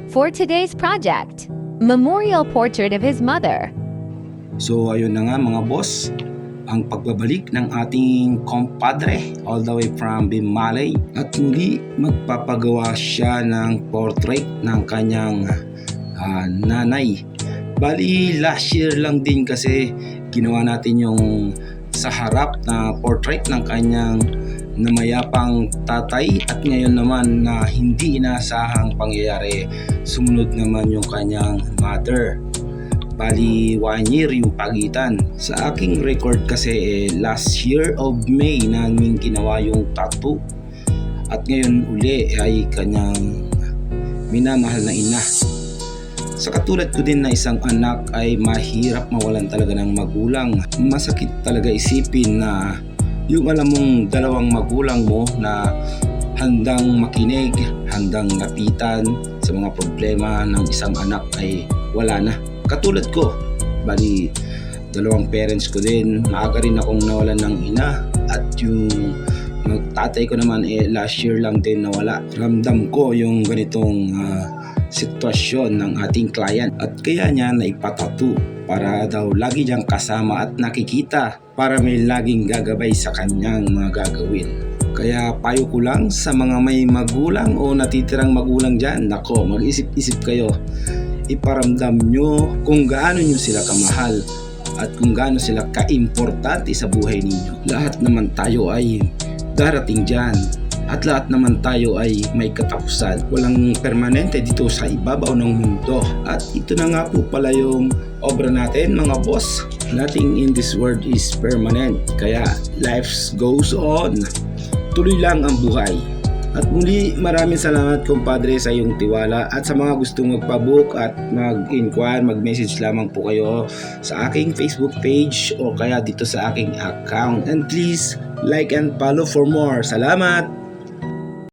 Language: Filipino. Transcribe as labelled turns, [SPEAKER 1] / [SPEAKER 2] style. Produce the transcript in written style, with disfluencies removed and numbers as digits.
[SPEAKER 1] For today's project, memorial portrait of his mother.
[SPEAKER 2] So ayun na nga mga boss, ang pagbabalik ng ating compadre all the way from Bimalay at muli magpapagawa siya ng portrait ng kanyang nanay. Bali last year lang din kasi ginawa natin yung sa harap na portrait ng kanyang namayapang tatay at ngayon naman na hindi inaasahang pangyayari sumunod naman yung kanyang mother. Bali 1 year yung pagitan. Sa aking record kasi last year of May namin ginawa yung tattoo at ngayon uli ay kanyang minamahal na ina. Sa katulad ko din na isang anak ay mahirap mawalan talaga ng magulang. Masakit talaga isipin na yung alam mong dalawang magulang mo na handang makinig, handang lapitan sa mga problema ng isang anak ay wala na. Katulad ko, bali dalawang parents ko din, maaga rin akong nawalan ng ina at yung tatay ko naman last year lang din nawala. Ramdam ko yung ganitong sitwasyon ng ating client at kaya niya naipatattoo para daw lagi niyang kasama at nakikita para may laging gagabay sa kanyang mga gagawin. Kaya payo ko lang sa mga may magulang o natitirang magulang dyan, nako mag-isip-isip kayo. Iparamdam nyo kung gaano nyo sila kamahal at kung gaano sila kaimportante sa buhay ninyo. Lahat naman tayo ay darating dyan at lahat naman tayo ay may katapusan. Walang permanente dito sa ibabaw ng mundo. At ito na nga po pala yung obra natin mga boss. Nothing in this world is permanent. Kaya life goes on. Tuloy lang ang buhay. At muli maraming salamat kumpadre sa iyong tiwala at sa mga gustong magpabook at mag-inquire, mag-message lamang po kayo sa aking Facebook page o kaya dito sa aking account. And please like and follow for more. Salamat!